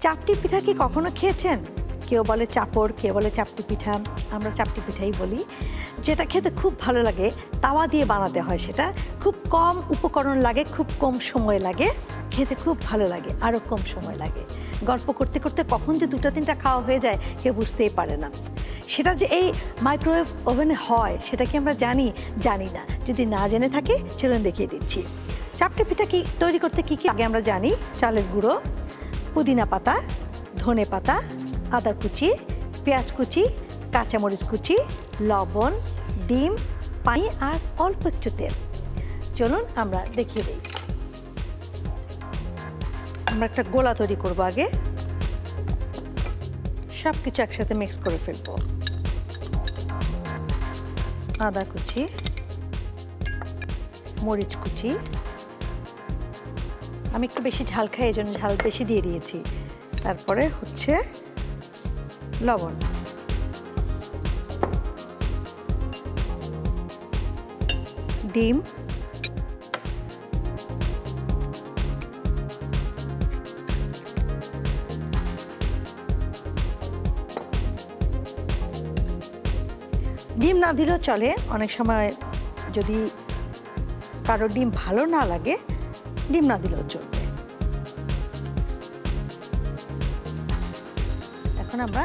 চাপটি পিঠা কি কখনো খেয়েছেন? কেউ বলে চাপড়, কেউ বলে চাপটি পিঠা, আমরা চাপটি পিঠাই বলি। যেটা খেতে খুব ভালো লাগে, তাওয়া দিয়ে বানাতে হয়, সেটা খুব কম উপকরণ লাগে, খুব কম সময় লাগে, খেতে খুব ভালো লাগে, আরও কম সময় লাগে। গল্প করতে করতে কখন যে দুটো তিনটা খাওয়া হয়ে যায় কেউ বুঝতেই পারে না। সেটা যে এই মাইক্রোওয়েভ ওভেনে হয় সেটা কি আমরা জানি? জানি না। যদি না জেনে থাকি চলুন দেখিয়ে দিচ্ছি। চাপটি পিঠা কি তৈরি করতে কী কী আগে আমরা জানি? চালের গুঁড়ো, পুদিনা পাতা, ধনে পাতা, আদা কুচি, পেঁয়াজ কুচি, কাঁচামরিচ কুচি, লবণ, ডিম, পানি আর অল্প একটু তেল। চলুন আমরা দেখিয়ে দিই। আমরা একটা গোলা তৈরি করব। আগে সব কিছু একসাথে মিক্স করে ফেলবো। আদা কুচি, মরিচ কুচি, আমি একটু বেশি ঝাল খাই এই জন্য ঝাল বেশি দিয়ে দিয়েছি। তারপরে হচ্ছে লবণ, ডিম, ডিম না দিলেও চলে। অনেক সময় যদি কারো ডিম ভালো না লাগে ডিম না দিলেও চলবে। এখন আমরা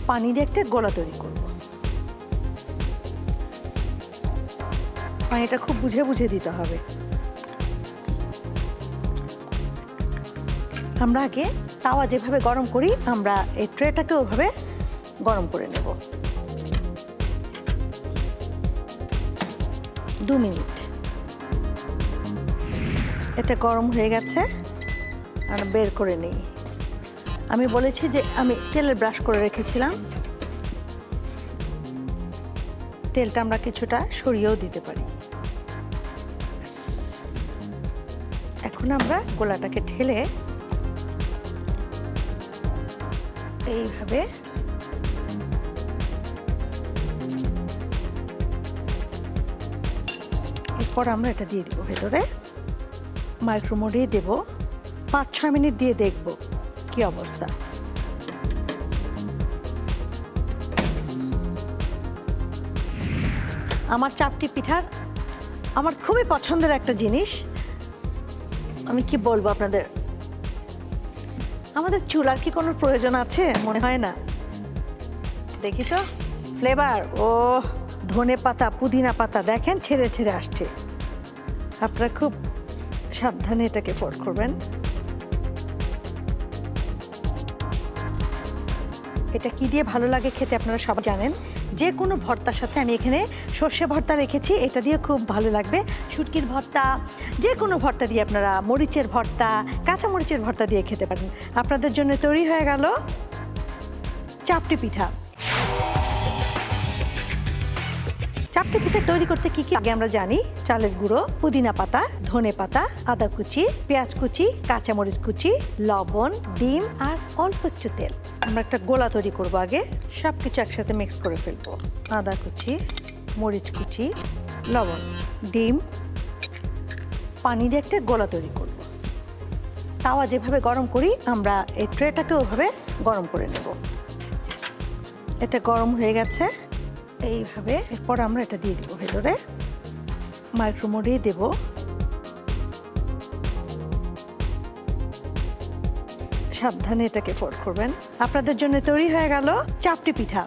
পানি দিয়ে একটা গোলা তৈরি করব। পানিটা খুব বুঝে বুঝে দিতে হবে। আমরা আগে তাওয়া যেভাবে গরম করি আমরা এই ট্রেটাকে ওভাবে গরম করে নেব। 2 মিনিট। এটা গরম হয়ে গেছে, আর বের করে নিই। আমি বলেছি যে আমি তেলের ব্রাশ করে রেখেছিলাম, তেলটা আমরা কিছুটা সরিয়েও দিতে পারি। এখন আমরা গোলাটাকে ঢেলে এইভাবে এরপর আমরা এটা দিয়ে দিব ভেতরে। মাইক্রোওভেনে দেব 5-6 মিনিট দিয়ে দেখব কি অবস্থা। আমার চাপটি পিঠার আমার খুবই পছন্দের একটা জিনিস। আমি কি বলবো আপনাদের, আমাদের চুলার কি কোনো প্রয়োজন আছে? মনে হয় না। দেখি তো ফ্লেভার, ও ধনে পাতা, পুদিনা পাতা দেখেন ছেড়ে ছেড়ে আসছে। আপনারা খুব সাবধানে এটাকে ফোল্ড করবেন। এটা কি দিয়ে ভালো লাগে খেতে আপনারা সবাই জানেন। যে কোনো ভর্তার সাথে, আমি এখানে সর্ষে ভর্তা রেখেছি, এটা দিয়ে খুব ভালো লাগবে। শুটকির ভর্তা, যে কোনো ভর্তা দিয়ে, আপনারা মরিচের ভর্তা, কাঁচা মরিচের ভর্তা দিয়ে খেতে পারেন। আপনাদের জন্য তৈরি হয়ে গেল চাপটি পিঠা। চাপটি পিঠা তৈরি করতে কী কী আগে আমরা জানি? চালের গুঁড়ো, পুদিনা পাতা, ধনে পাতা, আদা কুচি, পেঁয়াজ কুচি, কাঁচামরিচ কুচি, লবণ, ডিম আর অল্প একটু তেল। আমরা একটা গোলা তৈরি করব। আগে সব কিছু একসাথে মিক্স করে ফেলবো। আদা কুচি, মরিচ কুচি, লবণ, ডিম, পানি দিয়ে একটা গোলা তৈরি করব। তাওয়া যেভাবে গরম করি আমরা এই ট্রেটাকে ওভাবে গরম করে নেব। এটা গরম হয়ে গেছে এইভাবে। এরপর আমরা এটা দিয়ে দিব ভেতরে। মাইক্রোওভেনে দেব। সাবধানে এটাকে ফোল্ড করবেন। আপনাদের জন্য তৈরি হয়ে গেল চাপটি পিঠা।